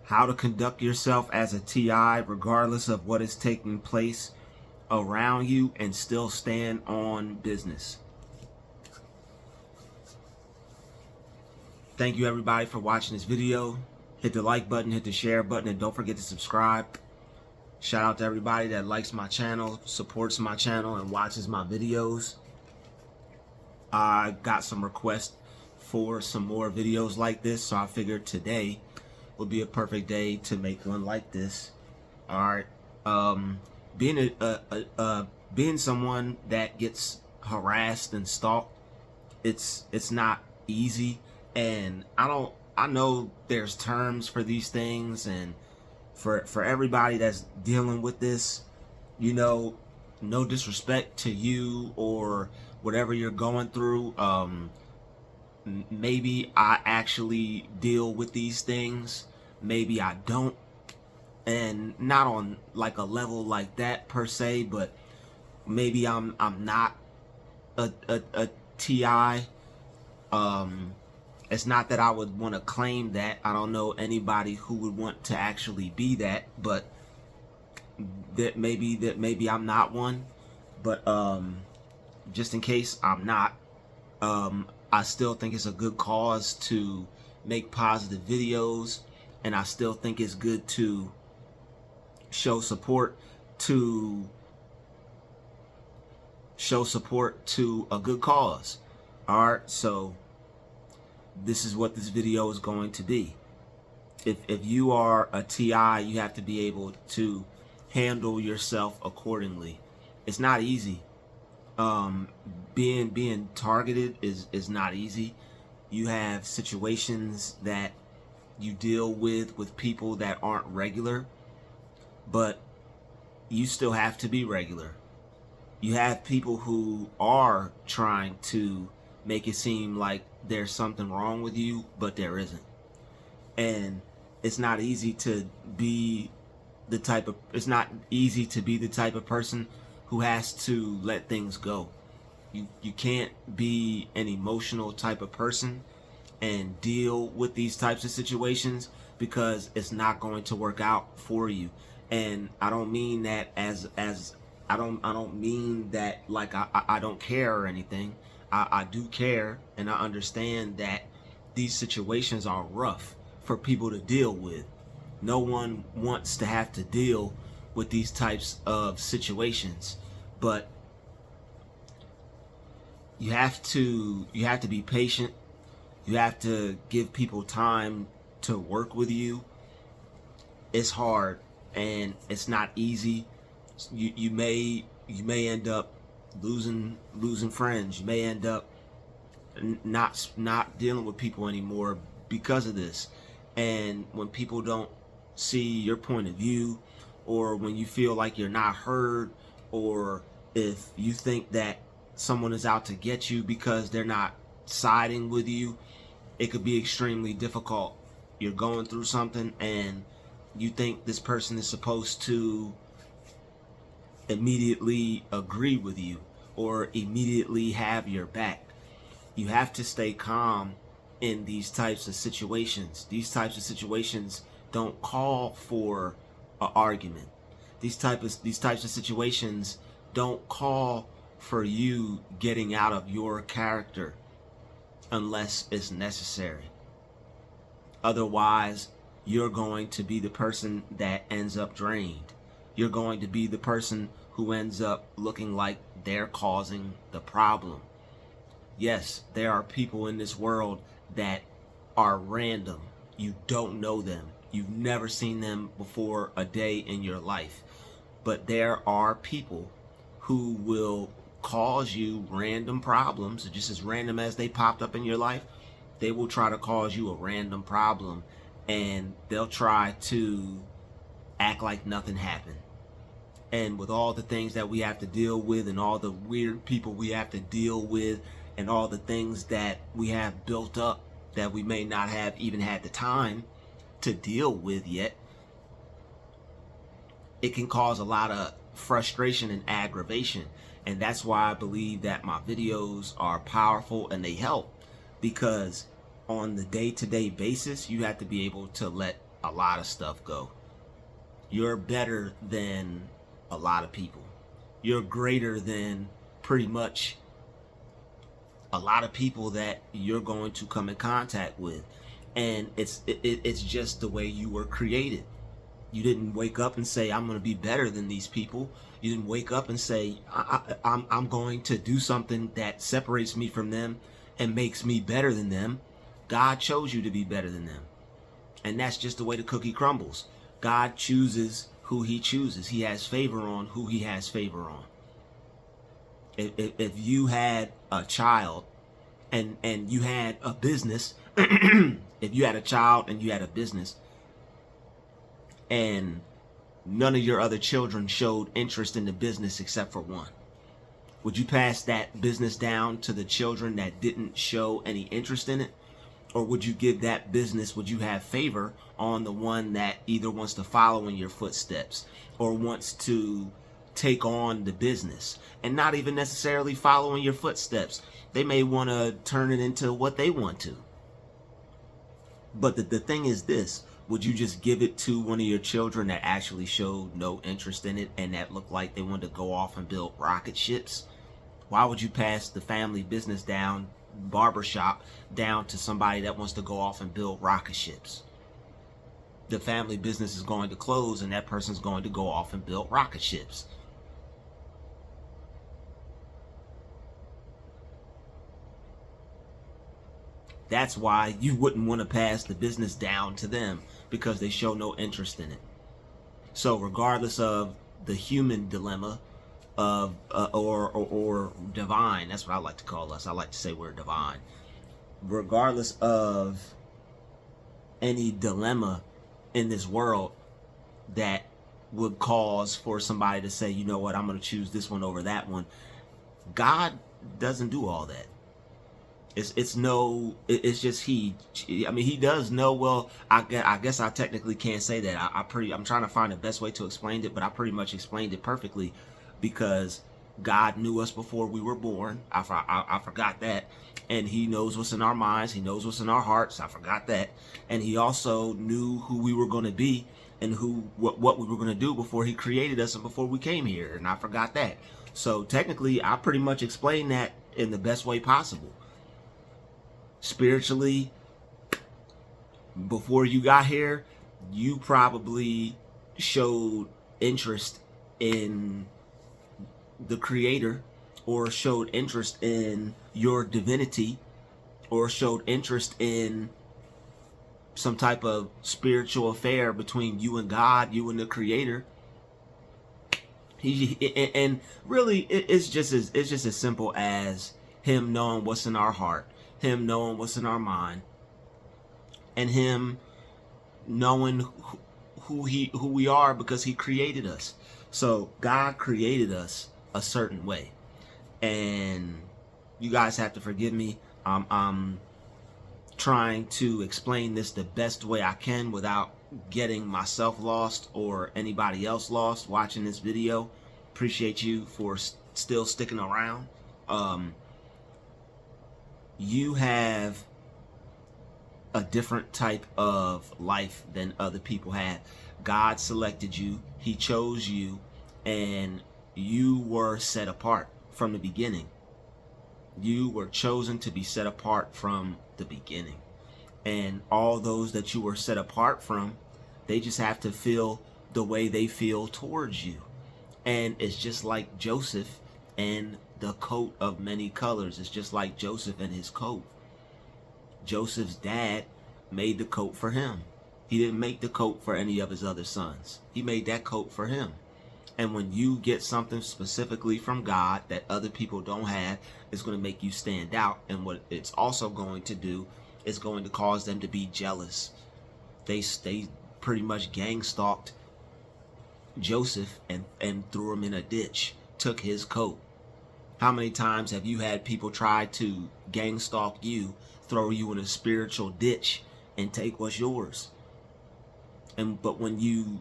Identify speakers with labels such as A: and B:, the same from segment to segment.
A: how to conduct yourself as a TI regardless of what is taking place around you and still stand on business. Thank you everybody for watching this video. Hit the like button, hit the share button, and don't forget to subscribe. Shout out to everybody that likes my channel, supports my channel, and watches my videos. I got some requests for some more videos like this, so I figured today would be a perfect day to make one like this. All right. Being someone that gets harassed and stalked, it's not easy, and I know there's terms for these things, and for everybody that's dealing with this, you know, no disrespect to you or whatever you're going through. Maybe I actually deal with these things, maybe I don't, and not on like a level like that per se, but maybe I'm not a TI. It's not that I would want to claim that. I don't know anybody who would want to actually be that, but that maybe I'm not one. But just in case I'm not, I still think it's a good cause to make positive videos, and I still think it's good to show support to a good cause. All right, so this is what this video is going to be. If you are a TI, you have to be able to handle yourself accordingly. It's not easy. Being targeted is not easy. You have situations that you deal with people that aren't regular, but you still have to be regular. You have people who are trying to make it seem like there's something wrong with you, but there isn't. And it's not easy to be the type of person who has to let things go. You can't be an emotional type of person and deal with these types of situations, because it's not going to work out for you. And I don't mean that as I don't mean that like I don't care or anything. I do care, and I understand that these situations are rough for people to deal with. No one wants to have to deal with these types of situations, but you have to be patient. You have to give people time to work with you. It's hard and it's not easy. You may end up losing friends. You may end up not dealing with people anymore because of this. And when people don't see your point of view, or when you feel like you're not heard, or if you think that someone is out to get you because they're not siding with you, it could be extremely difficult. You're going through something and you think this person is supposed to immediately agree with you or immediately have your back. You have to stay calm in these types of situations. These types of situations don't call for an argument. These types of situations don't call for you getting out of your character unless it's necessary. Otherwise, you're going to be the person that ends up drained. You're going to be the person who ends up looking like they're causing the problem. Yes, there are people in this world that are random. You don't know them. You've never seen them before a day in your life. But there are people who will cause you random problems, just as random as they popped up in your life. They will try to cause you a random problem, and they'll try to act like nothing happened. And with all the things that we have to deal with, and all the weird people we have to deal with, and all the things that we have built up that we may not have even had the time to deal with yet, it can cause a lot of frustration and aggravation. And that's why I believe that my videos are powerful and they help, because on the day-to-day basis, you have to be able to let a lot of stuff go. You're better than a lot of people. You're greater than pretty much a lot of people that you're going to come in contact with. And it's just the way you were created. You didn't wake up and say, I'm going to be better than these people. You didn't wake up and say, I'm going to do something that separates me from them and makes me better than them. God chose you to be better than them. And that's just the way the cookie crumbles. God chooses who he chooses. He has favor on who he has favor on. If you had a child and you had a business, if you had a child and you had a business, and none of your other children showed interest in the business except for one, would you pass that business down to the children that didn't show any interest in it? Or would you give that business, would you have favor on the one that either wants to follow in your footsteps or wants to take on the business and not even necessarily following your footsteps? They may want to turn it into what they want to. But the thing is this, would you just give it to one of your children that actually showed no interest in it and that looked like they wanted to go off and build rocket ships? Why would you pass the family business down, barbershop, down to somebody that wants to go off and build rocket ships? The family business is going to close and that person's going to go off and build rocket ships. That's why you wouldn't want to pass the business down to them, because they show no interest in it. So regardless of the human dilemma of or divine, that's what I like to call us. I like to say we're divine. Regardless of any dilemma in this world that would cause for somebody to say, you know what, I'm going to choose this one over that one, God doesn't do all that. It's just he does know. Well, I guess I technically can't say that. I'm trying to find the best way to explain it, but I pretty much explained it perfectly, because God knew us before we were born. I forgot that. And he knows what's in our minds. He knows what's in our hearts. I forgot that. And he also knew who we were going to be and what we were going to do before he created us and before we came here. And I forgot that. So technically, I pretty much explained that in the best way possible. Spiritually, before you got here, you probably showed interest in the Creator, or showed interest in your divinity, or showed interest in some type of spiritual affair between you and God, you and the Creator. And really, it's just as simple as him knowing what's in our heart, him knowing what's in our mind, and him knowing who we are, because he created us. So God created us a certain way, and you guys have to forgive me. I'm trying to explain this the best way I can without getting myself lost or anybody else lost watching this video. Appreciate you for still sticking around. You have a different type of life than other people have. God selected you, he chose you, and you were set apart from the beginning. You were chosen to be set apart from the beginning. And all those that you were set apart from, they just have to feel the way they feel towards you. And it's just like Joseph and the coat of many colors. It's just like Joseph and his coat. Joseph's dad made the coat for him. He didn't make the coat for any of his other sons. He made that coat for him. And when you get something specifically from God that other people don't have, it's going to make you stand out. And what it's also going to do is going to cause them to be jealous. They pretty much gang stalked Joseph and threw him in a ditch, took his coat. How many times have you had people try to gang stalk you, throw you in a spiritual ditch, and take what's yours? But when you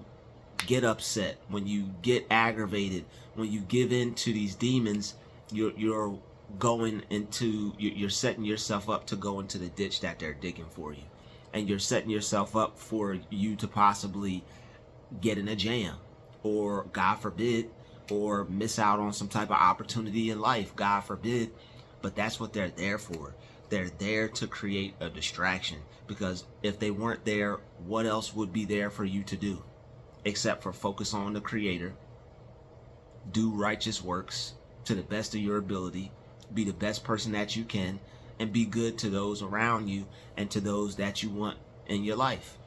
A: get upset, when you get aggravated, when you give in to these demons, you're going into, you're setting yourself up to go into the ditch that they're digging for you. and you're setting yourself up for you to possibly get in a jam, or God forbid, or miss out on some type of opportunity in life, God forbid. But that's what they're there for. They're there to create a distraction, because if they weren't there, what else would be there for you to do except for focus on the Creator, do righteous works to the best of your ability, be the best person that you can, and be good to those around you and to those that you want in your life,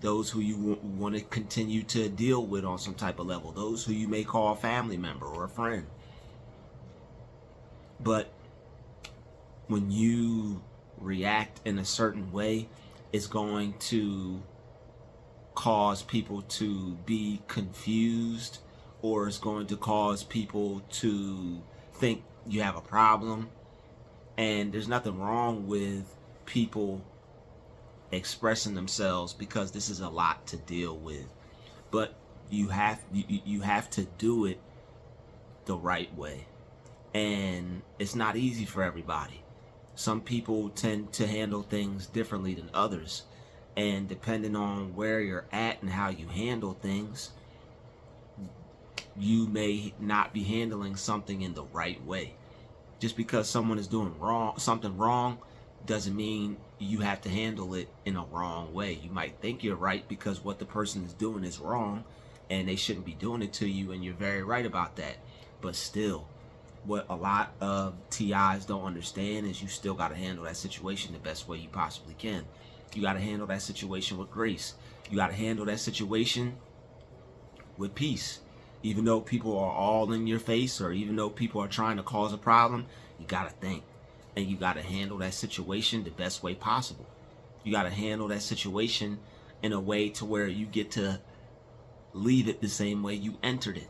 A: those who you want to continue to deal with on some type of level, those who you may call a family member or a friend. But when you react in a certain way, it's going to cause people to be confused, or it's going to cause people to think you have a problem. And there's nothing wrong with people expressing themselves, because this is a lot to deal with. But you have to do it the right way. And it's not easy for everybody. Some people tend to handle things differently than others. And depending on where you're at and how you handle things, you may not be handling something in the right way. Just because someone is doing something wrong doesn't mean you have to handle it in a wrong way. You might think you're right because what the person is doing is wrong and they shouldn't be doing it to you, and you're very right about that. But still, what a lot of TIs don't understand is you still got to handle that situation the best way you possibly can. You got to handle that situation with grace. You got to handle that situation with peace. Even though people are all in your face, or even though people are trying to cause a problem, you got to think. And you got to handle that situation the best way possible. You got to handle that situation in a way to where you get to leave it the same way you entered it.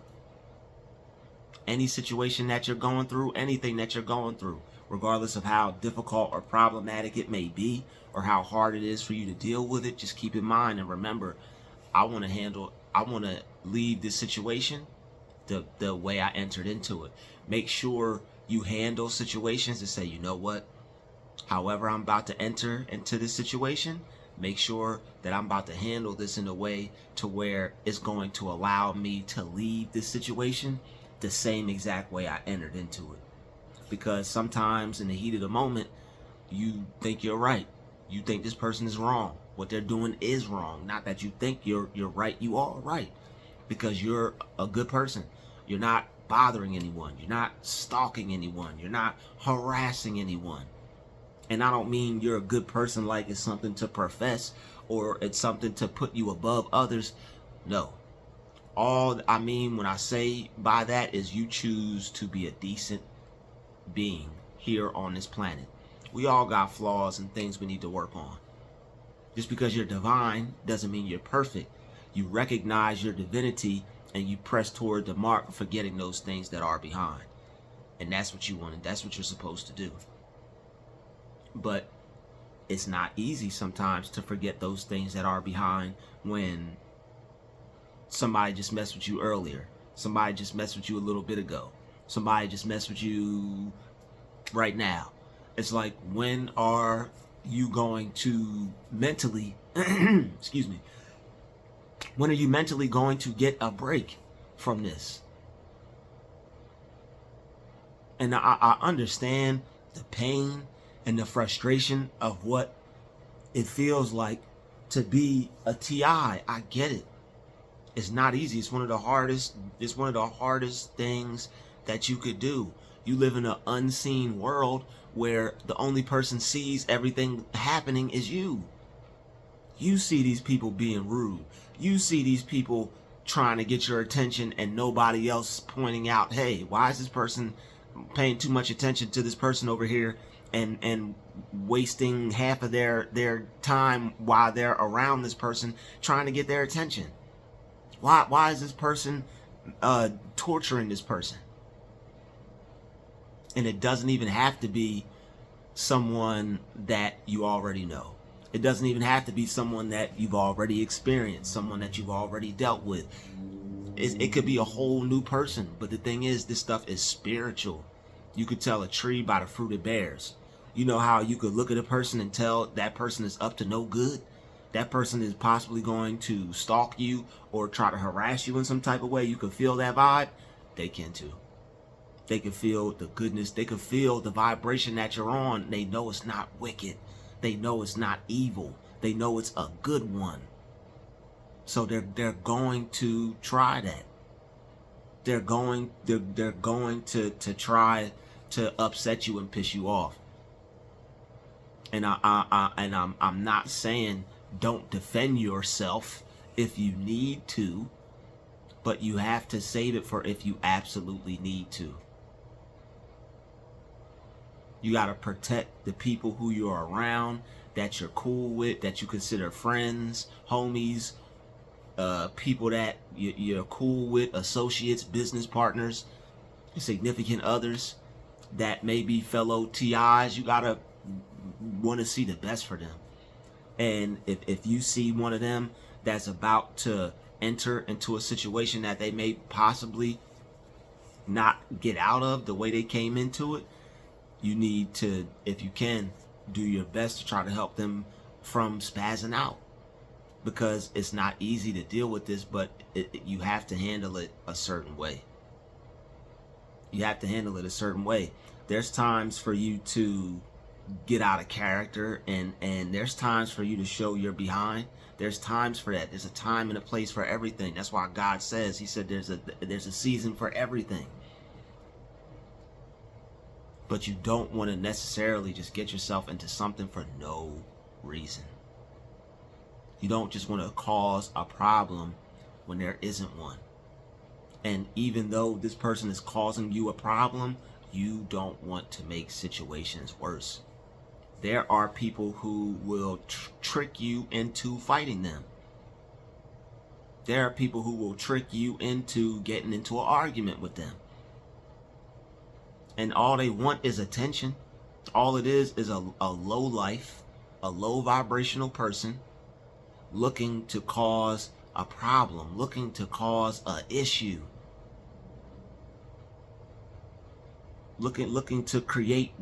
A: Any situation that you're going through, anything that you're going through, regardless of how difficult or problematic it may be, or how hard it is for you to deal with it, just keep in mind and remember, I want to leave this situation the way I entered into it. Make sure you handle situations and say, you know what, however I'm about to enter into this situation, make sure that I'm about to handle this in a way to where it's going to allow me to leave this situation the same exact way I entered into it. Because sometimes in the heat of the moment, you think you're right. You think this person is wrong. What they're doing is wrong. Not that you think you're right. You are right, because you're a good person. You're not bothering anyone. You're not stalking anyone. You're not harassing anyone. And I don't mean you're a good person like it's something to profess or it's something to put you above others. No. All I mean when I say by that is you choose to be a decent being here on this planet. We all got flaws and things we need to work on. Just because you're divine doesn't mean you're perfect. You recognize your divinity and you press toward the mark, forgetting those things that are behind. And that's what you want, and that's what you're supposed to do. But it's not easy sometimes to forget those things that are behind when somebody just messed with you earlier. Somebody just messed with you a little bit ago. Somebody just messed with you right now. It's like, when are you going to mentally, excuse me, when are you mentally going to get a break from this? And I understand the pain and the frustration of what it feels like to be a TI. I get it. It's not easy. It's one of the hardest things that you could do. You live in an unseen world where the only person sees everything happening is you. You see these people being rude. You see these people trying to get your attention and nobody else pointing out, hey, why is this person paying too much attention to this person over here and wasting half of their time while they're around this person trying to get their attention? Why is this person torturing this person? And it doesn't even have to be someone that you already know. It doesn't even have to be someone that you've already experienced, someone that you've already dealt with. It could be a whole new person. But the thing is, this stuff is spiritual. You could tell a tree by the fruit it bears. You know how you could look at a person and tell that person is up to no good? That person is possibly going to stalk you or try to harass you in some type of way. You can feel that vibe. They can too. They can feel the goodness. They can feel the vibration that you're on. They know it's not wicked. They know it's not evil. They know it's a good one. So they're going to try that. They're going to try to upset you and piss you off. And I'm not saying don't defend yourself if you need to, but you have to save it for if you absolutely need to. You got to protect the people who you're around, that you're cool with, that you consider friends, homies, people that you're cool with, associates, business partners, significant others that may be fellow TIs. You got to want to see the best for them. And if you see one of them that's about to enter into a situation that they may possibly not get out of the way they came into it, you need to, if you can, do your best to try to help them from spazzing out. Because it's not easy to deal with this, but you have to handle it a certain way. You have to handle it a certain way. There's times for you to get out of character, and there's times for you to show you're behind. There's times for that. There's a time and a place for everything. That's why God says, he said there's a season for everything. But you don't want to necessarily just get yourself into something for no reason. You don't just want to cause a problem when there isn't one. And even though this person is causing you a problem, you don't want to make situations worse. There are people who will trick you into fighting them. There are people who will trick you into getting into an argument with them. And all they want is attention. All it is a low life, a low vibrational person looking to cause a problem, looking to cause an issue, looking to create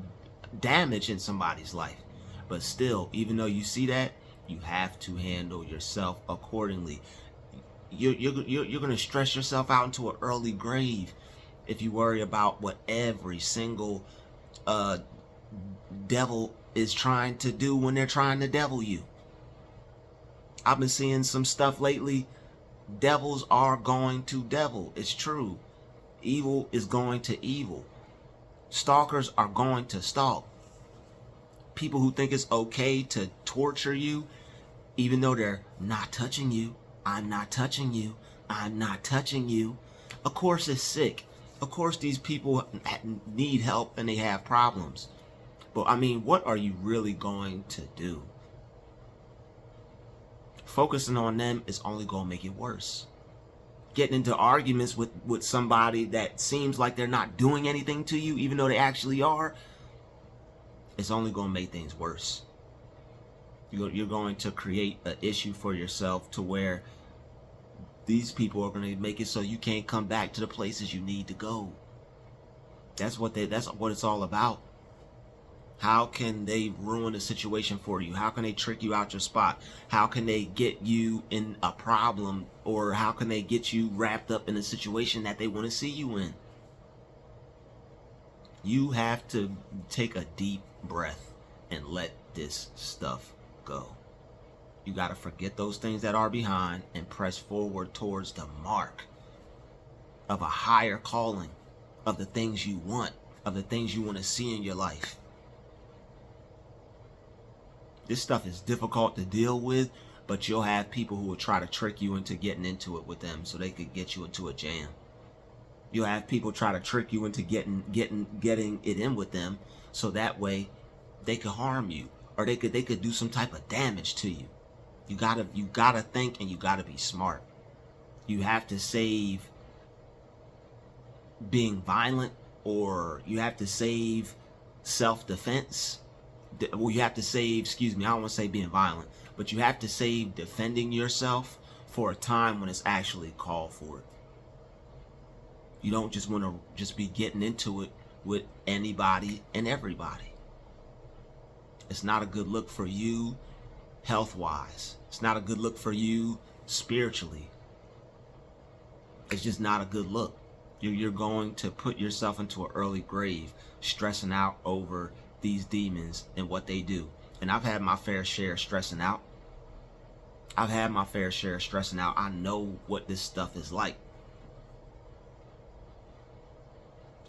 A: damage in somebody's life. But still, even though you see that, you have to handle yourself accordingly. You're going to stress yourself out into an early grave if you worry about what every single devil is trying to do when they're trying to devil you. I've been seeing some stuff lately. Devils are going to devil. It's true. Evil is going to evil. Stalkers are going to stalk. People who think it's okay to torture you, even though they're not touching you. I'm not touching you. I'm not touching you. Of course it's sick. Of course these people need help and they have problems. But I mean, what are you really going to do? Focusing on them is only going to make it worse. Getting into arguments with somebody that seems like they're not doing anything to you, even though they actually are, it's only going to make things worse. You're going to create an issue for yourself to where these people are going to make it so you can't come back to the places you need to go. That's what it's all about. How can they ruin the situation for you? How can they trick you out your spot? How can they get you in a problem, or how can they get you wrapped up in a situation that they want to see you in? You have to take a deep breath and let this stuff go. You got to forget those things that are behind and press forward towards the mark of a higher calling, of the things you want, of the things you want to see in your life. This stuff is difficult to deal with, but you'll have people who will try to trick you into getting into it with them so they could get you into a jam. You'll have people try to trick you into getting it in with them so that way they could harm you, or they could do some type of damage to you. You gotta think, and you gotta be smart. You have to save being violent, or you have to save self-defense. Well, you have to save, I don't want to say being violent, but you have to save defending yourself for a time when it's actually called for it. You don't just want to just be getting into it with anybody and everybody. It's not a good look for you health-wise. It's not a good look for you spiritually. It's just not a good look. You're going to put yourself into an early grave stressing out over these demons and what they do. And I've had my fair share of stressing out. I've had my fair share of stressing out. I know what this stuff is like.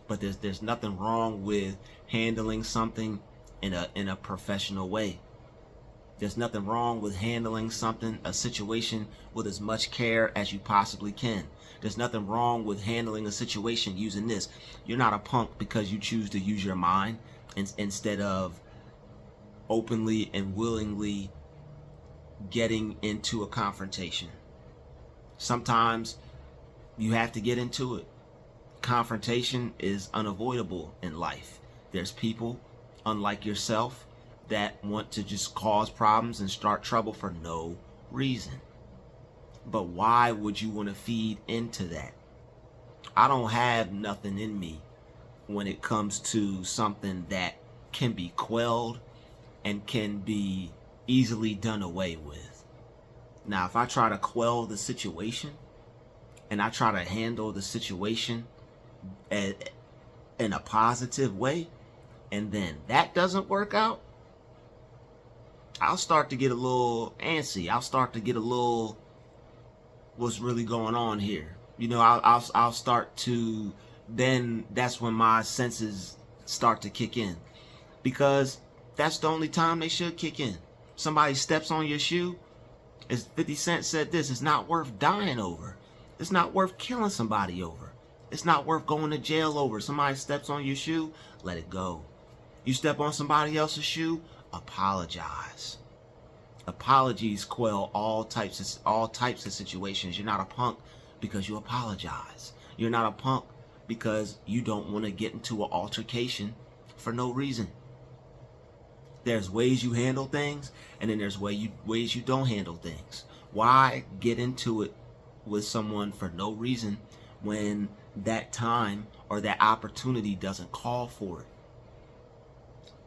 A: But there's nothing wrong with handling something in a professional way. There's nothing wrong with handling a situation with as much care as you possibly can. There's nothing wrong with handling a situation using this. You're not a punk because you choose to use your mind instead of openly and willingly getting into a confrontation. Sometimes you have to get into it. Confrontation is unavoidable in life. There's people, unlike yourself, that want to just cause problems and start trouble for no reason. But why would you want to feed into that? I don't have nothing in me when it comes to something that can be quelled and can be easily done away with. Now, if I try to quell the situation and I try to handle the situation in a positive way, and then that doesn't work out, I'll start to get a little antsy. I'll start to get a little, what's really going on here? You know, I'll start to, then that's when my senses start to kick in, because that's the only time they should kick in. Somebody steps on your shoe, as 50 Cent said this, it's not worth dying over. It's not worth killing somebody over. It's not worth going to jail over. Somebody steps on your shoe, let it go. You step on somebody else's shoe, apologize. Apologies quell all types of situations. You're not a punk because you apologize. You're not a punk because you don't want to get into an altercation for no reason. There's ways you handle things, and then there's ways you don't handle things. Why get into it with someone for no reason when that time or that opportunity doesn't call for it?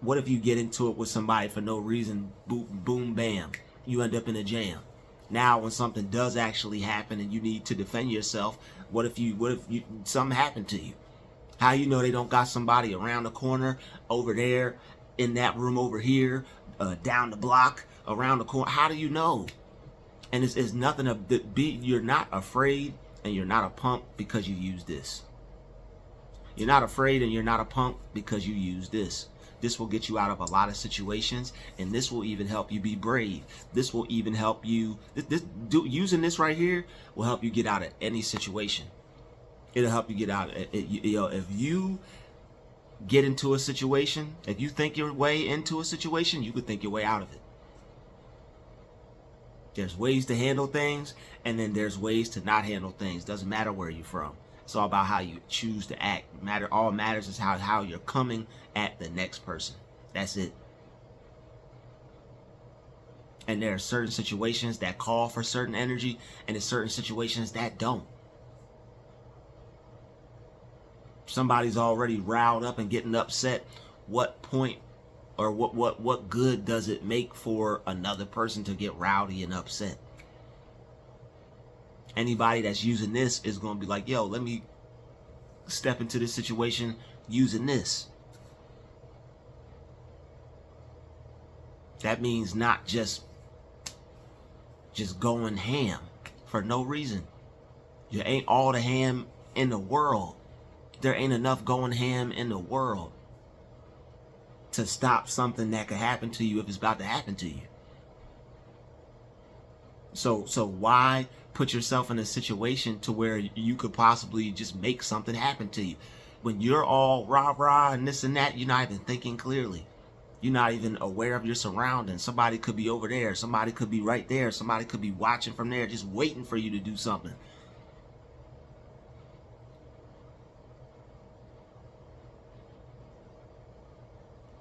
A: What if you get into it with somebody for no reason, boom, boom, bam, you end up in a jam? Now, when something does actually happen and you need to defend yourself, what if something happened to you? How you know they don't got somebody around the corner, over there, in that room over here, down the block, around the corner? How do you know? And it's nothing of the you're not afraid and you're not a punk because you use this. You're not afraid and you're not a punk because you use this. This will get you out of a lot of situations, and this will even help you be brave. This will even help you. Using this right here will help you get out of any situation. It'll help you get out. If you get into a situation, if you think your way into a situation, you could think your way out of it. There's ways to handle things, and then there's ways to not handle things. Doesn't matter where you're from. It's all about how you choose to act. All matters is how you're coming at the next person. That's it. And there are certain situations that call for certain energy, and there's certain situations that don't. Somebody's already riled up and getting upset. What point or what good does it make for another person to get rowdy and upset? Anybody that's using this is going to be like, yo, let me step into this situation using this. That means not just going ham for no reason. You ain't all the ham in the world. There ain't enough going ham in the world to stop something that could happen to you if it's about to happen to you. So why put yourself in a situation to where you could possibly just make something happen to you? When you're all rah-rah and this and that, you're not even thinking clearly. You're not even aware of your surroundings. Somebody could be over there. Somebody could be right there. Somebody could be watching from there, just waiting for you to do something.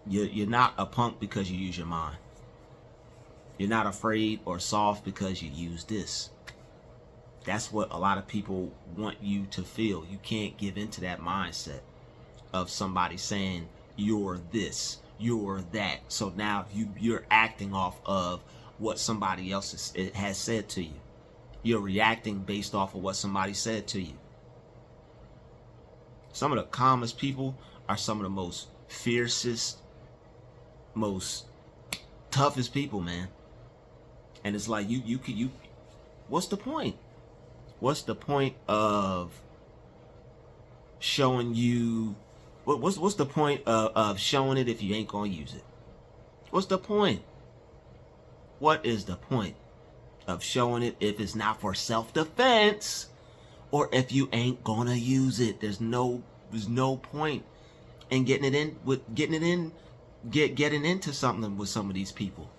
A: You're not a punk because you use your mind. You're not afraid or soft because you use this. That's what a lot of people want you to feel. You can't give into that mindset of somebody saying you're this you're that. So now you're acting off of what somebody else has said to you. You're reacting based off of what somebody said to you. Some of the calmest people are some of the most fiercest, most toughest people, man. And it's like you what's the point? What's the point of showing you what's the point of showing it if you ain't gonna use it? What's the point? What is the point of showing it if it's not for self-defense, or if you ain't gonna use it? There's no point in getting into something with some of these people.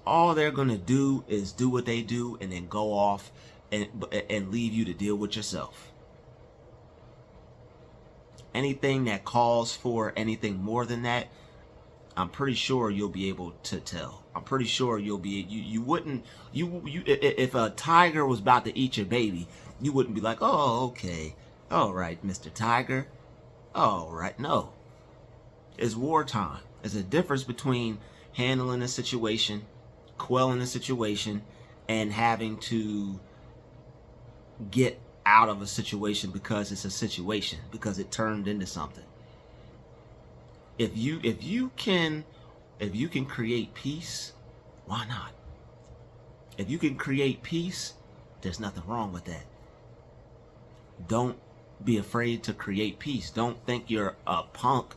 A: All they're gonna do is do what they do and then go off and leave you to deal with yourself. Anything that calls for anything more than that, I'm pretty sure you'll be able to tell. I'm pretty sure you'll be, if a tiger was about to eat your baby, you wouldn't be like, oh, okay, all right, Mr. Tiger, all right. No, it's wartime. There's a difference between handling a situation, quelling a situation, and having to get out of a situation because it's a situation, because it turned into something. If you can create peace, why not? If you can create peace, there's nothing wrong with that. Don't be afraid to create peace. Don't think you're a punk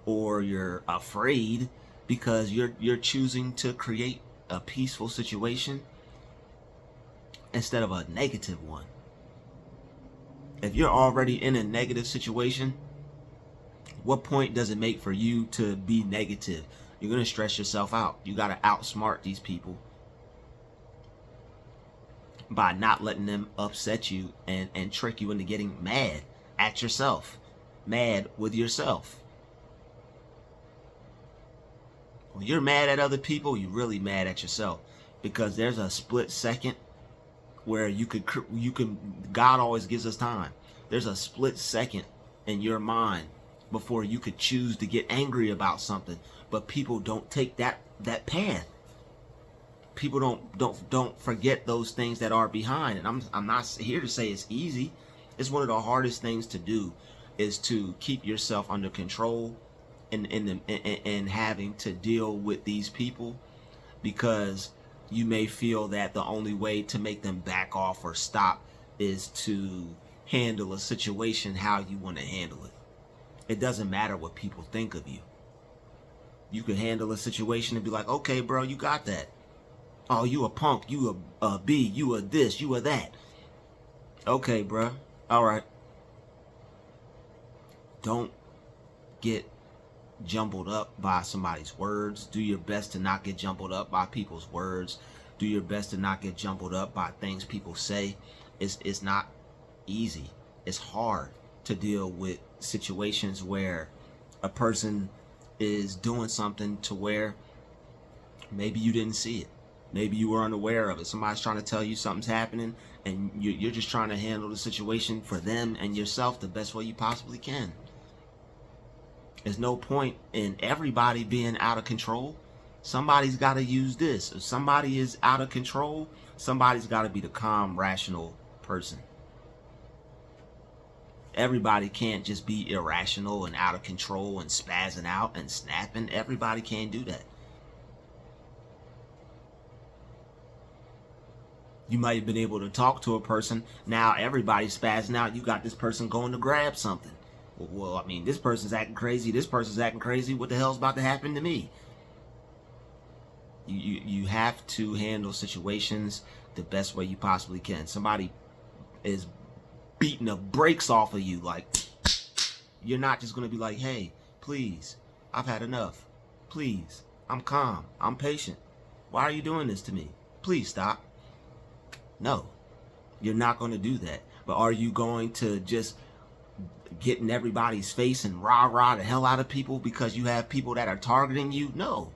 A: or you're afraid because you're choosing to create a peaceful situation instead of a negative one. If you're already in a negative situation, what point does it make for you to be negative? You're going to stress yourself out. You got to outsmart these people by not letting them upset you and trick you into getting mad at yourself, mad with yourself. When you're mad at other people, you're really mad at yourself, because there's a split second where you can, God always gives us time. There's a split second in your mind before you could choose to get angry about something, but people don't take that path. People don't forget those things that are behind. And I'm not here to say it's easy. It's one of the hardest things to do, is to keep yourself under control and having to deal with these people, because you may feel that the only way to make them back off or stop is to handle a situation how you want to handle it. It doesn't matter what people think of you. You can handle a situation and be like, okay, bro, you got that. Oh, you a punk, you a B, you a this, you a that. Okay, bro, all right. Don't get jumbled up by somebody's words. Do your best to not get jumbled up by people's words. Do your best to not get jumbled up by things people say. It's not easy. It's hard to deal with situations where a person is doing something to where maybe you didn't see it. Maybe you were unaware of it. Somebody's trying to tell you something's happening, and you're just trying to handle the situation for them and yourself the best way you possibly can. There's no point in everybody being out of control. Somebody's got to use this. If somebody is out of control, somebody's got to be the calm, rational person. Everybody can't just be irrational and out of control and spazzing out and snapping. Everybody can't do that. You might have been able to talk to a person. Now everybody's spazzing out. You got this person going to grab something. Well, I mean, this person's acting crazy. This person's acting crazy. What the hell's about to happen to me? You have to handle situations the best way you possibly can. Somebody is beating the brakes off of you. Like, you're not just going to be like, hey, please, I've had enough. Please, I'm calm. I'm patient. Why are you doing this to me? Please stop. No, you're not going to do that. But are you going to just get in everybody's face and rah the hell out of people because you have people that are targeting you? No.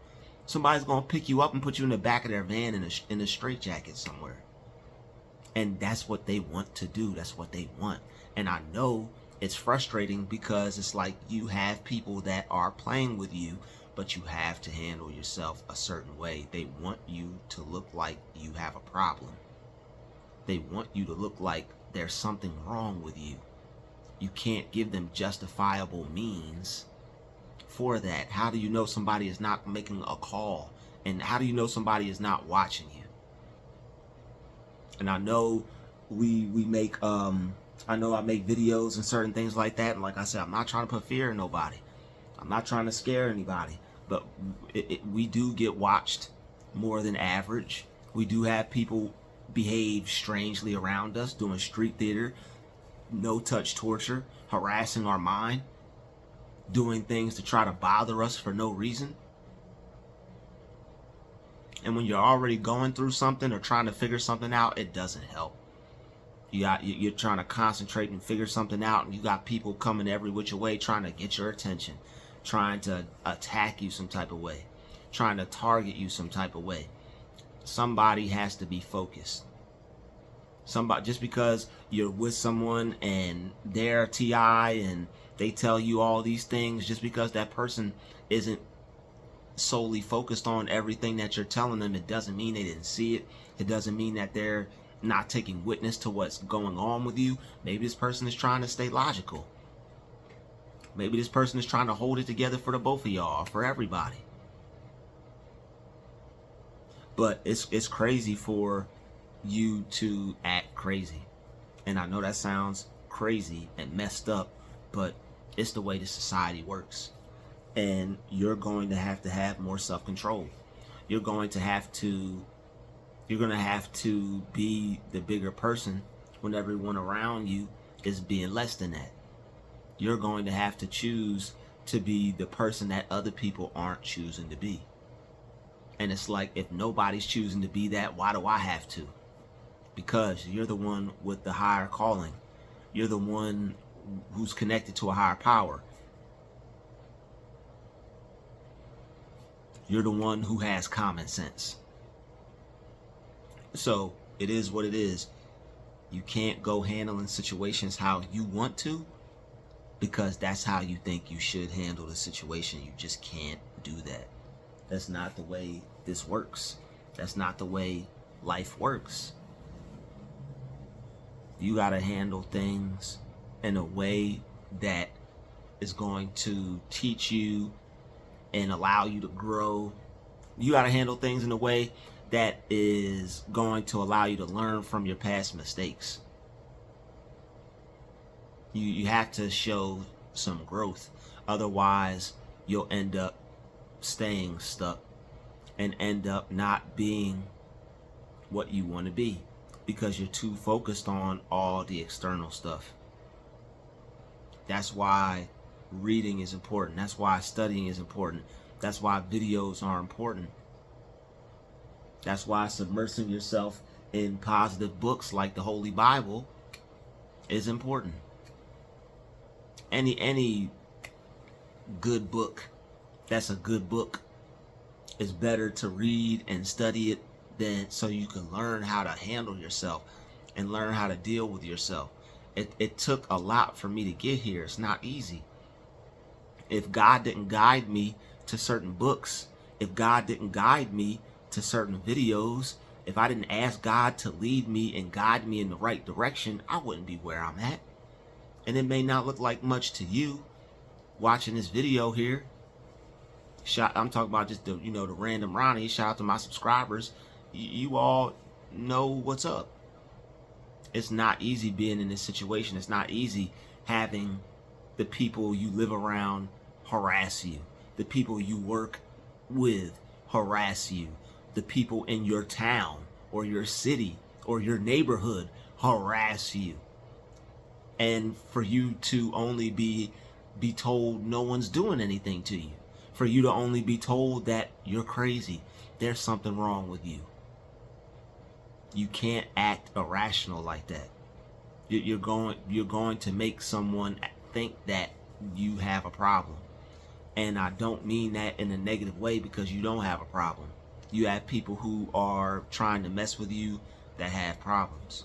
A: Somebody's going to pick you up and put you in the back of their van in a straitjacket somewhere. And that's what they want to do. That's what they want. And I know it's frustrating because it's like you have people that are playing with you, but you have to handle yourself a certain way. They want you to look like you have a problem. They want you to look like there's something wrong with you. You can't give them justifiable means for that. How do you know somebody is not making a call? And how do you know somebody is not watching you? And I know we make I know I make videos and certain things like that, and like I said, I'm not trying to put fear in nobody. I'm not trying to scare anybody, but we do get watched more than average. We do have people behave strangely around us, doing street theater, no touch torture, harassing our mind, doing things to try to bother us for no reason. And when you're already going through something or trying to figure something out, it doesn't help. You're trying to concentrate and figure something out, and you got people coming every which way trying to get your attention, trying to attack you some type of way, trying to target you some type of way. Somebody has to be focused. Somebody, just because you're with someone and they're TI and they tell you all these things, just because that person isn't solely focused on everything that you're telling them, it doesn't mean they didn't see it. It doesn't mean that they're not taking witness to what's going on with you. Maybe this person is trying to stay logical. Maybe this person is trying to hold it together for the both of y'all, for everybody. But it's crazy for you to act crazy. And I know that sounds crazy and messed up, but it's the way the society works. And you're going to have more self-control. You're going to have to be the bigger person when everyone around you is being less than that. You're going to have to choose to be the person that other people aren't choosing to be. And it's like, if nobody's choosing to be that, why do I have to? Because you're the one with the higher calling. You're the one who's connected to a higher power. You're the one who has common sense. So it is what it is. You can't go handling situations how you want to, because that's how you think you should handle the situation. You just can't do that. That's not the way this works. That's not the way life works. You got to handle things in a way that is going to teach you and allow you to grow. You got to handle things in a way that is going to allow you to learn from your past mistakes. You have to show some growth. Otherwise, you'll end up staying stuck and end up not being what you want to be, because you're too focused on all the external stuff. That's why reading is important. That's why studying is important. That's why videos are important. That's why submersing yourself in positive books like the Holy Bible is important. Any good book that's a good book is better to read and study it, than so you can learn how to handle yourself and learn how to deal with yourself. It took a lot for me to get here. It's not easy. If God didn't guide me to certain books, if God didn't guide me to certain videos, if I didn't ask God to lead me and guide me in the right direction, I wouldn't be where I'm at. And it may not look like much to you watching this video here. I'm talking about just the random Ronnie. Shout out to my subscribers. You all know what's up. It's not easy being in this situation. It's not easy having the people you live around harass you, the people you work with harass you, the people in your town or your city or your neighborhood harass you, and for you to only be told no one's doing anything to you, for you to only be told that you're crazy, there's something wrong with you. You can't act irrational like that. You're going to make someone think that you have a problem. And I don't mean that in a negative way, because you don't have a problem. You have people who are trying to mess with you that have problems.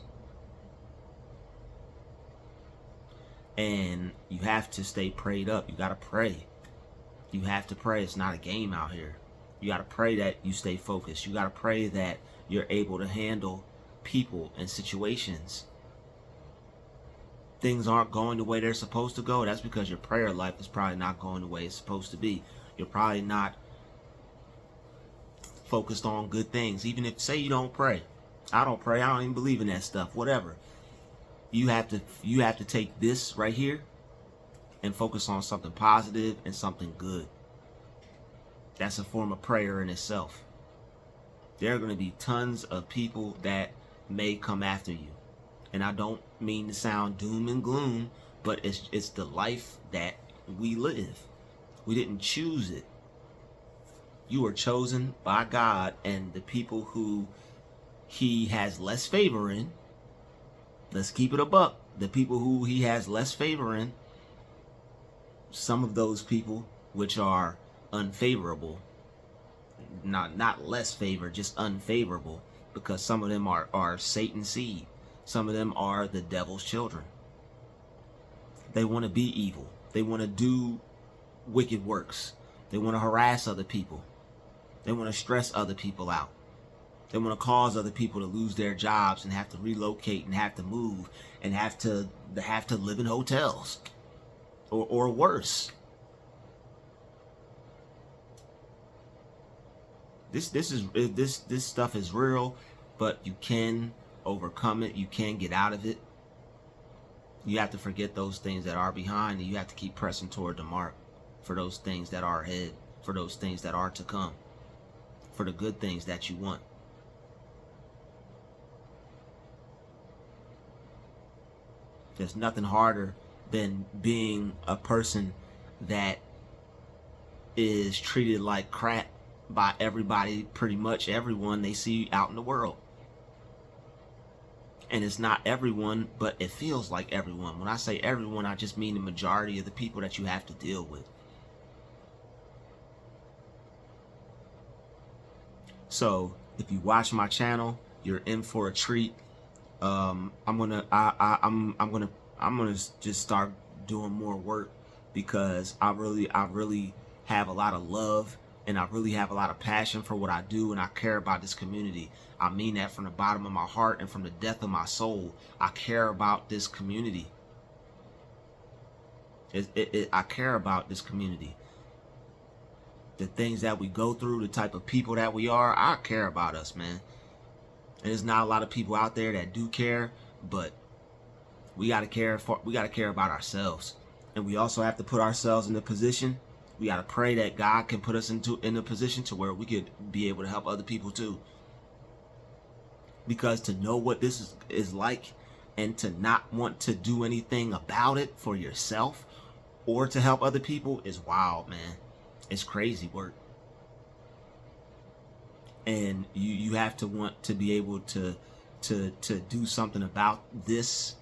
A: And you have to stay prayed up. You got to pray. You have to pray. It's not a game out here. You got to pray that you stay focused. You got to pray that you're able to handle people and situations. Things aren't going the way they're supposed to go. That's because your prayer life is probably not going the way it's supposed to be. You're probably not focused on good things. Even if, say, you don't pray. I don't pray. I don't even believe in that stuff. Whatever. You have to take this right here and focus on something positive and something good. That's a form of prayer in itself. There are going to be tons of people that may come after you. And I don't mean to sound doom and gloom, but it's the life that we live. We didn't choose it. You were chosen by God, and the people who he has less favor in, let's keep it a buck, the people who he has less favor in, some of those people which are unfavorable, not less favor, just unfavorable, because some of them are Satan's seed. Some of them are the devil's children. They want to be evil. They want to do wicked works. They want to harass other people. They want to stress other people out. They want to cause other people to lose their jobs and have to relocate and have to move and have to live in hotels or worse. This stuff is real, but you can overcome it. You can get out of it. You have to forget those things that are behind, and you have to keep pressing toward the mark for those things that are ahead, for those things that are to come, for the good things that you want. There's nothing harder than being a person that is treated like crap by everybody, pretty much everyone they see out in the world. And it's not everyone, but it feels like everyone. When I say everyone, I just mean the majority of the people that you have to deal with. So if you watch my channel, you're in for a treat. I'm gonna just start doing more work, because I really have a lot of love, and I really have a lot of passion for what I do, and I care about this community. I mean that from the bottom of my heart and from the depth of my soul. I care about this community. I care about this community. The things that we go through, the type of people that we are, I care about us, man. And there's not a lot of people out there that do care, but we gotta care about ourselves. And we also have to put ourselves in a position. We gotta pray that God can put us in a position to where we could be able to help other people too. Because to know what this is like, and to not want to do anything about it for yourself or to help other people, is wild, man. It's crazy work. And you have to want to be able to do something about this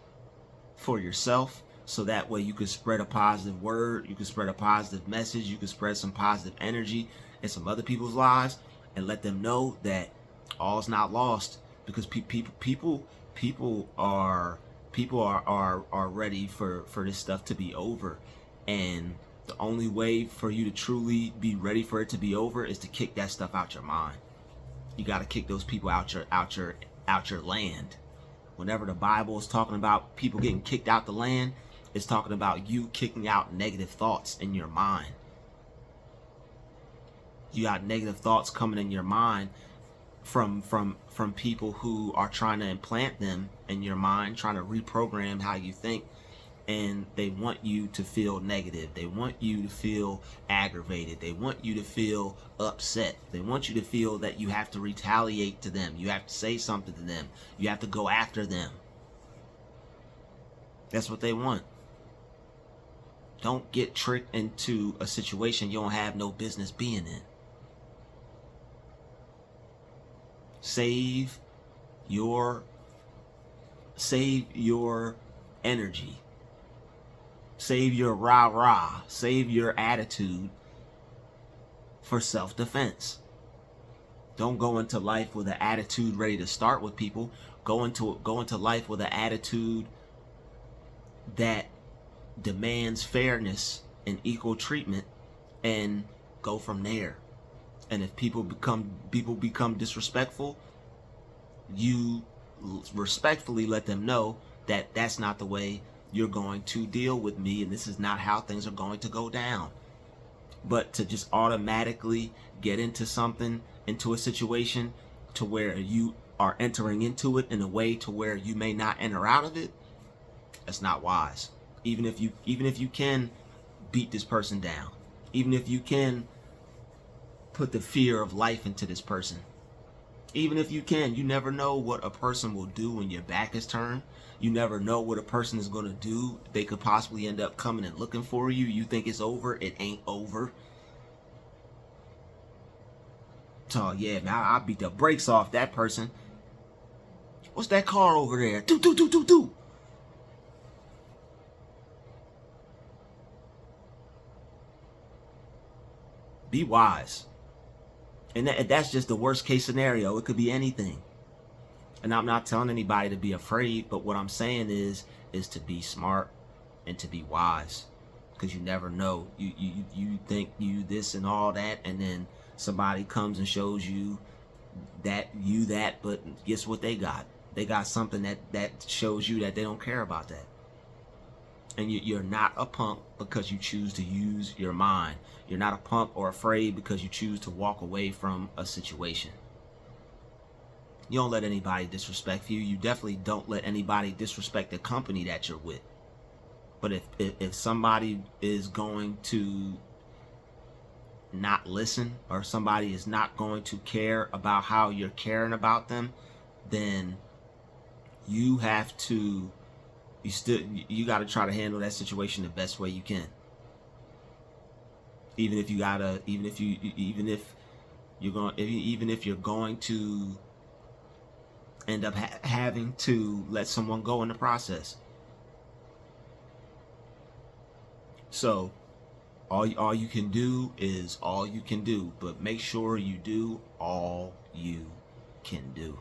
A: for yourself, so that way you can spread a positive word, you can spread a positive message, you can spread some positive energy in some other people's lives, and let them know that all's not lost. Because people are ready for this stuff to be over, and the only way for you to truly be ready for it to be over is to kick that stuff out your mind. You got to kick those people out your land. Whenever the Bible is talking about people getting kicked out the land, it's talking about you kicking out negative thoughts in your mind. You got negative thoughts coming in your mind from people who are trying to implant them in your mind, trying to reprogram how you think. And they want you to feel negative. They want you to feel aggravated. They want you to feel upset. They want you to feel that you have to retaliate to them. You have to say something to them. You have to go after them. That's what they want. Don't get tricked into a situation you don't have no business being in. Save your energy. Save your rah-rah. Save your attitude for self-defense. Don't go into life with an attitude ready to start with people. Go into life with an attitude that demands fairness and equal treatment, and go from there. And if people become disrespectful, you respectfully let them know that that's not the way you're going to deal with me, and this is not how things are going to go down. But to just automatically get into a situation to where you are entering into it in a way to where you may not enter out of it, that's not wise. Even if you can beat this person down, even if you can put the fear of life into this person, even if you can, you never know what a person will do when your back is turned. You never know what a person is going to do. They could possibly end up coming and looking for you. You think it's over. It ain't over. So yeah, man, I beat the brakes off that person. What's that car over there? Do, do, do, do, do. Be wise. And that's just the worst case scenario. It could be anything. And I'm not telling anybody to be afraid, but what I'm saying is to be smart and to be wise, because you never know. You think you this and all that, and then somebody comes and shows you that, but guess what they got? They got something that shows you that they don't care about that. And you're not a punk because you choose to use your mind. You're not a punk or afraid because you choose to walk away from a situation. You don't let anybody disrespect you. You definitely don't let anybody disrespect the company that you're with. But if somebody is going to not listen, or somebody is not going to care about how you're caring about them, then you have to, you got to try to handle that situation the best way you can. Even if you're going to end up having to let someone go in the process. So all you can do is all you can do, but make sure you do all you can do.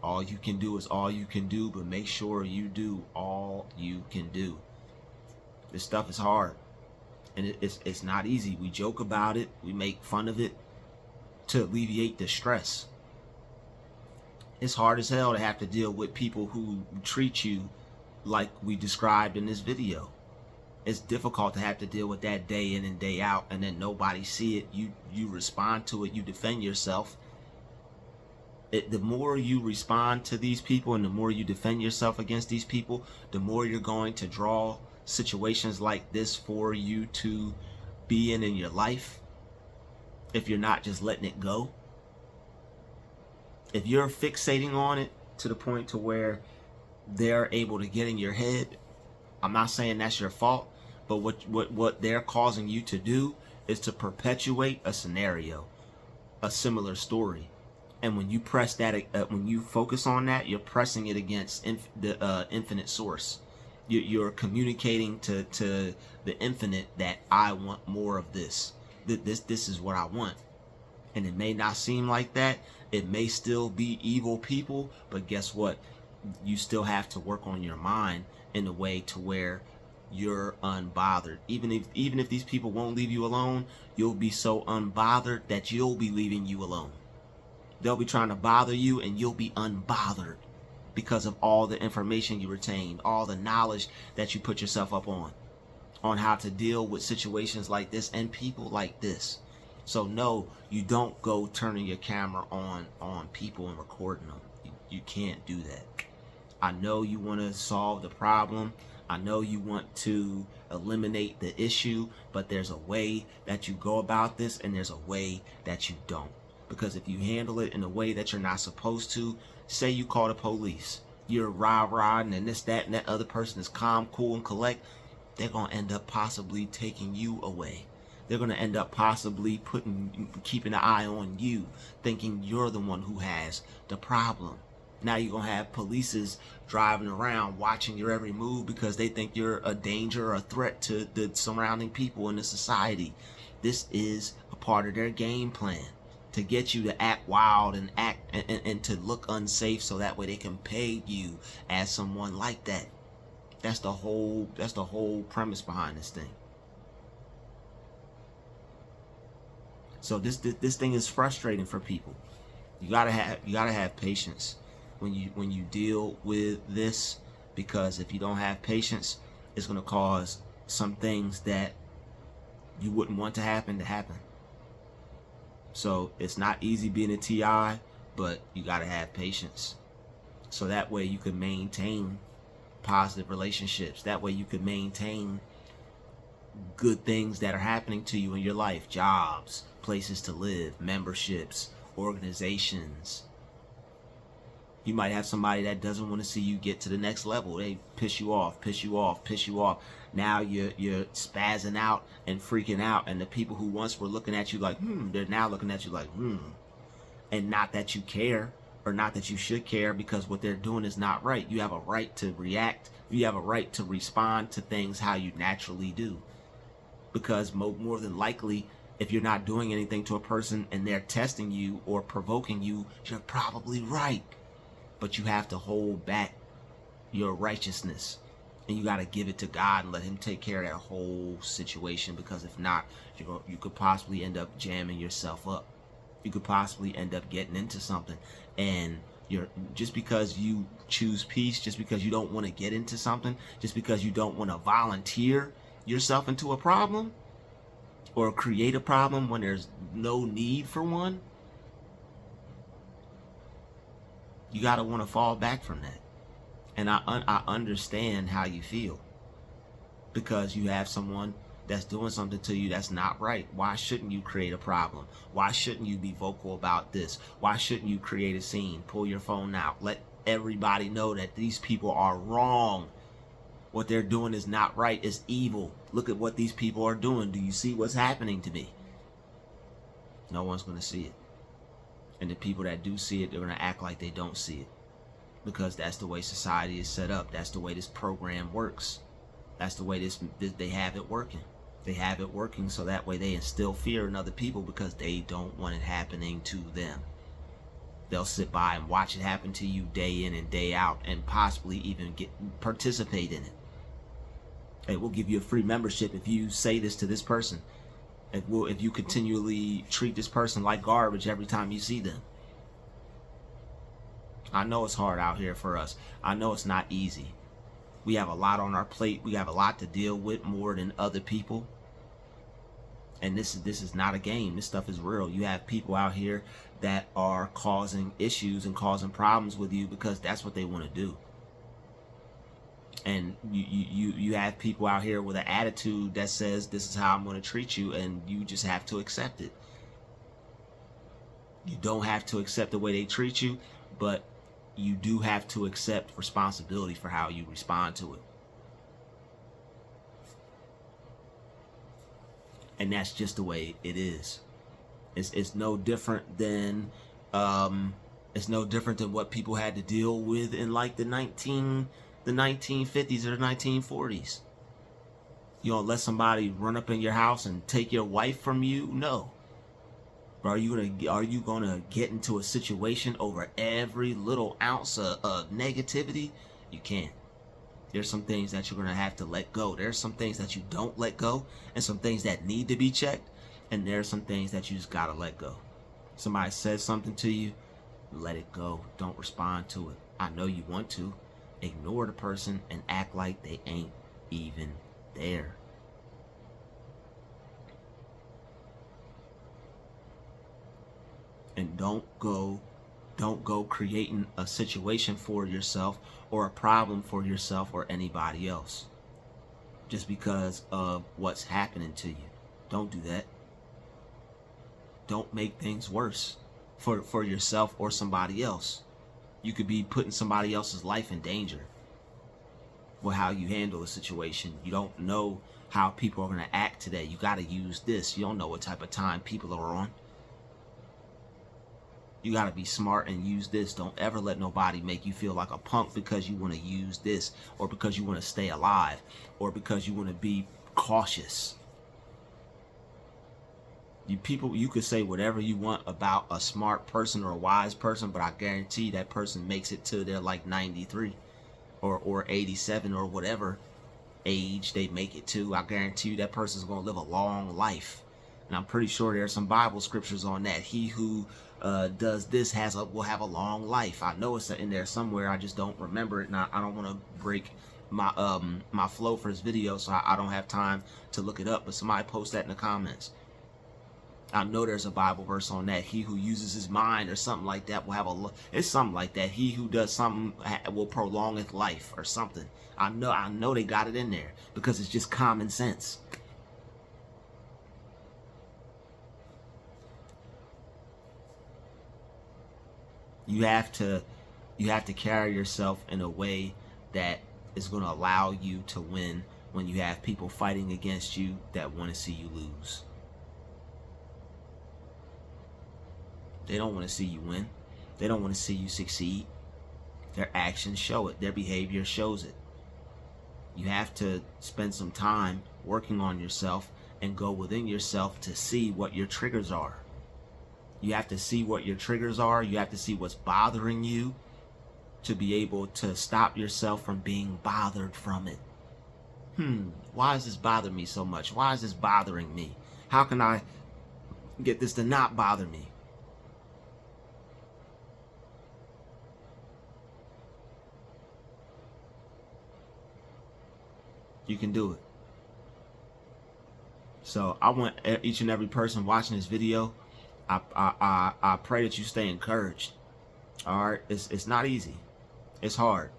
A: All you can do is all you can do, but make sure you do all you can do. This stuff is hard, and it's not easy. We joke about it, we make fun of it to alleviate the stress. It's hard as hell to have to deal with people who treat you like we described in this video. It's difficult to have to deal with that day in and day out, and then nobody see it. You respond to it, you defend yourself. The more you respond to these people and the more you defend yourself against these people, the more you're going to draw situations like this for you to be in your life, if you're not just letting it go. If you're fixating on it to the point to where they're able to get in your head, I'm not saying that's your fault, but what they're causing you to do is to perpetuate a scenario, a similar story. And when you press that, when you focus on that, you're pressing it against the infinite source. You're communicating to the infinite that I want more of this. This is what I want. And it may not seem like that. It may still be evil people, but guess what? You still have to work on your mind in a way to where you're unbothered. Even if these people won't leave you alone, you'll be so unbothered that you'll be leaving you alone. They'll be trying to bother you and you'll be unbothered because of all the information you retain, all the knowledge that you put yourself up on how to deal with situations like this and people like this. So no, you don't go turning your camera on people and recording them. You can't do that. I know you want to solve the problem. I know you want to eliminate the issue, but there's a way that you go about this and there's a way that you don't. Because if you handle it in a way that you're not supposed to, say you call the police, you're rah-rahing and this, that, and that other person is calm, cool, and collect, they're going to end up possibly taking you away. They're going to end up possibly keeping an eye on you, thinking you're the one who has the problem. Now you're going to have polices driving around watching your every move because they think you're a danger or a threat to the surrounding people in the society. This is a part of their game plan, to get you to act wild and and to look unsafe so that way they can pay you as someone like that. That's the whole premise behind this thing. So this thing is frustrating for people. You gotta have patience when you deal with this, because if you don't have patience, it's gonna cause some things that you wouldn't want to happen. So it's not easy being a TI, but you gotta have patience. So that way you can maintain positive relationships. That way you can maintain good things that are happening to you in your life. Jobs, places to live, memberships, organizations. You might have somebody that doesn't want to see you get to the next level. They piss you off. Now you're spazzing out and freaking out, and the people who once were looking at you like, they're now looking at you like, And not that you care, or not that you should care, because what they're doing is not right. You have a right to react. You have a right to respond to things how you naturally do. Because more than likely, if you're not doing anything to a person and they're testing you or provoking you, you're probably right. But you have to hold back your righteousness, and you got to give it to God and let him take care of that whole situation, because if not, you could possibly end up jamming yourself up. You could possibly end up getting into something, and just because you choose peace, just because you don't want to get into something, just because you don't want to volunteer yourself into a problem or create a problem when there's no need for one, you got to want to fall back from that. And I understand how you feel, because you have someone that's doing something to you that's not right. Why shouldn't you create a problem? Why shouldn't you be vocal about this? Why shouldn't you create a scene? Pull your phone out. Let everybody know that these people are wrong. What they're doing is not right. It's evil. Look at what these people are doing. Do you see what's happening to me? No one's going to see it. And the people that do see it, they're going to act like they don't see it, because that's the way society is set up. That's the way this program works. That's the way they have it working. They have it working so that way they instill fear in other people, because they don't want it happening to them. They'll sit by and watch it happen to you day in and day out, and possibly even participate in it. Hey, we'll give you a free membership if you say this to this person. If you continually treat this person like garbage every time you see them. I know it's hard out here for us. I know it's not easy. We have a lot on our plate. We have a lot to deal with, more than other people. And this is not a game. This stuff is real. You have people out here that are causing issues and causing problems with you because that's what they want to do. And you have people out here with an attitude that says, this is how I'm going to treat you, and you just have to accept it. You don't have to accept the way they treat you, but you do have to accept responsibility for how you respond to it. And that's just the way it is. It's no different than what people had to deal with in like the 1950s or the 1940s. You don't let somebody run up in your house and take your wife from you. No. But are you gonna get into a situation over every little ounce of negativity? You can't. There's some things that you're gonna have to let go. There's some things that you don't let go, and some things that need to be checked, and there's some things that you just gotta let go. Somebody says something to you, let it go. Don't respond to it. I know you want to. Ignore the person and act like they ain't even there. And don't go creating a situation for yourself or a problem for yourself or anybody else just because of what's happening to you. Don't do that. Don't make things worse for yourself or somebody else. You could be putting somebody else's life in danger with how you handle a situation. You don't know how people are going to act today. You got to use this. You don't know what type of time people are on. You got to be smart and use this. Don't ever let nobody make you feel like a punk because you want to use this, or because you want to stay alive, or because you want to be cautious. You could say whatever you want about a smart person or a wise person, but I guarantee that person makes it to their like 93 or 87 or whatever age they make it to, I guarantee you that person's going to live a long life. And I'm pretty sure there's some Bible scriptures on that. He who does this will have a long life. I know it's in there somewhere. I just don't remember it, and I don't want to break my my flow for this video, so I don't have time to look it up. But somebody post that in the comments. I know there's a Bible verse on that. He who uses his mind or something like that will have it's something like that. He who does something will prolong his life or something. I know they got it in there because it's just common sense. You have to carry yourself in a way that is going to allow you to win when you have people fighting against you that want to see you lose. They don't want to see you win. They don't want to see you succeed. Their actions show it. Their behavior shows it. You have to spend some time working on yourself and go within yourself to see what your triggers are. You have to see what your triggers are. You have to see what's bothering you to be able to stop yourself from being bothered from it. Why does this bother me so much? Why is this bothering me? How can I get this to not bother me? You can do it. So I want each and every person watching this video, I pray that you stay encouraged. All right, it's not easy. It's hard.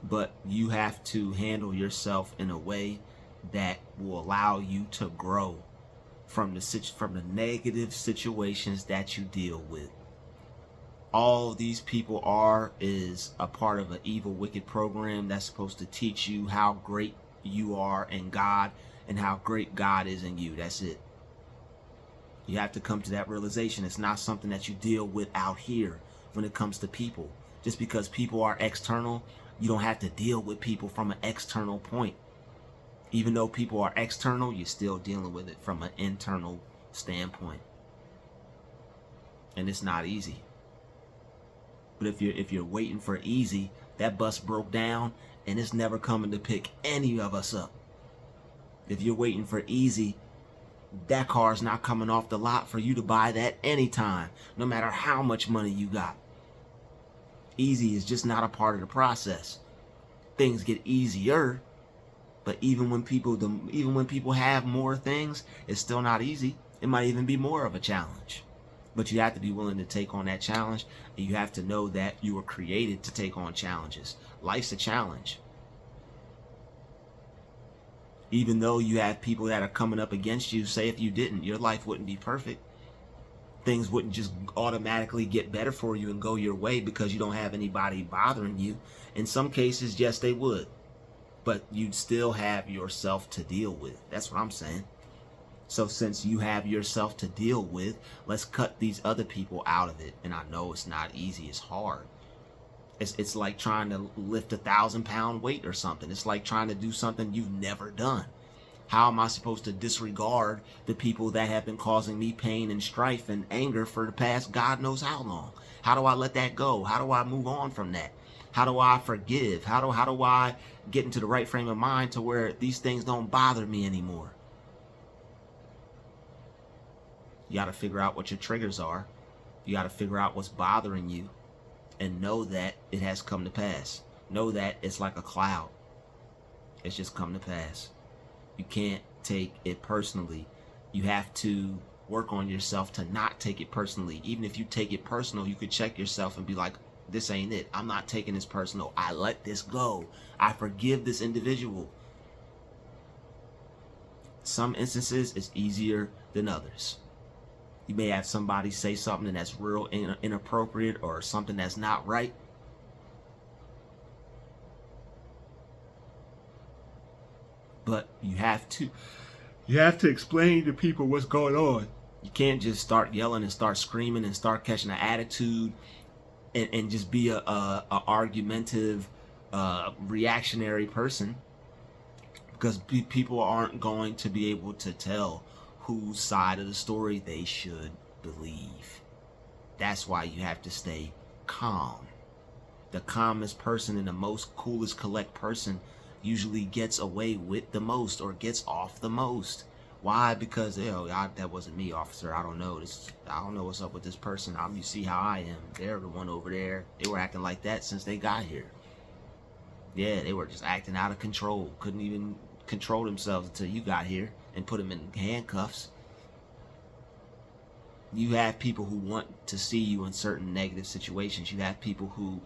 A: But you have to handle yourself in a way that will allow you to grow from the negative situations that you deal with. All these people is a part of an evil, wicked program that's supposed to teach you how great you are in God and how great God is in you. That's it. You have to come to that realization. It's not something that you deal with out here when it comes to people. Just because people are external, you don't have to deal with people from an external point. Even though people are external, you're still dealing with it from an internal standpoint. And it's not easy. But if you're waiting for easy, that bus broke down and it's never coming to pick any of us up. If you're waiting for easy, that car's not coming off the lot for you to buy that anytime, no matter how much money you got. Easy is just not a part of the process. Things get easier, but even when people have more things, it's still not easy. It might even be more of a challenge. But you have to be willing to take on that challenge, and you have to know that you were created to take on challenges. Life's a challenge. Even though you have people that are coming up against you, say if you didn't, your life wouldn't be perfect. Things wouldn't just automatically get better for you and go your way because you don't have anybody bothering you. In some cases, yes, they would. But you'd still have yourself to deal with. That's what I'm saying. So since you have yourself to deal with, let's cut these other people out of it. And I know it's not easy. It's hard. It's like trying to lift 1,000-pound weight or something. It's like trying to do something you've never done. How am I supposed to disregard the people that have been causing me pain and strife and anger for the past God knows how long? How do I let that go? How do I move on from that? How do I forgive? How do I get into the right frame of mind to where these things don't bother me anymore? You got to figure out what your triggers are. You got to figure out what's bothering you and know that it has come to pass. Know that it's like a cloud. It's just come to pass. You can't take it personally. You have to work on yourself to not take it personally. Even if you take it personal, you could check yourself and be like, this ain't it. I'm not taking this personal. I let this go. I forgive this individual. Some instances it's easier than others. You may have somebody say something that's real inappropriate or something that's not right. But you have to explain to people what's going on. You can't just start yelling and start screaming and start catching an attitude and just be a argumentative, reactionary person, because people aren't going to be able to tell whose side of the story they should believe. That's why you have to stay calm. The calmest person and the most coolest collect person usually gets away with the most or gets off the most. Why? Because that wasn't me, officer. I don't know this. I don't know what's up with this person. You see how I am. They're the one over there. They were acting like that since they got here. Yeah, they were just acting out of control. Couldn't even control themselves until you got here and put them in handcuffs. You have people who want to see you in certain negative situations. You have people who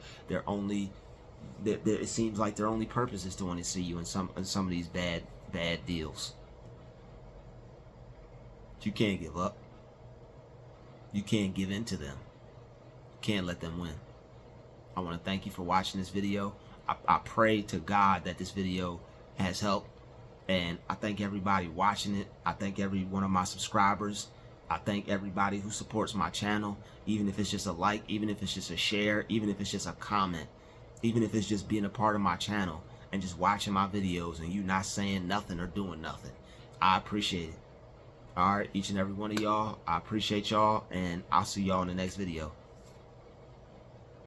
A: it seems like their only purpose is to want to see you in some of these bad deals. You can't give up. You can't give in to them. You can't let them win. I want to thank you for watching this video. I pray to God that this video has helped, and I thank everybody watching it. I thank every one of my subscribers. I thank everybody who supports my channel, even if it's just a like, even if it's just a share, even if it's just a comment, even if it's just being a part of my channel and just watching my videos and you not saying nothing or doing nothing. I appreciate it. All right, each and every one of y'all, I appreciate y'all, and I'll see y'all in the next video.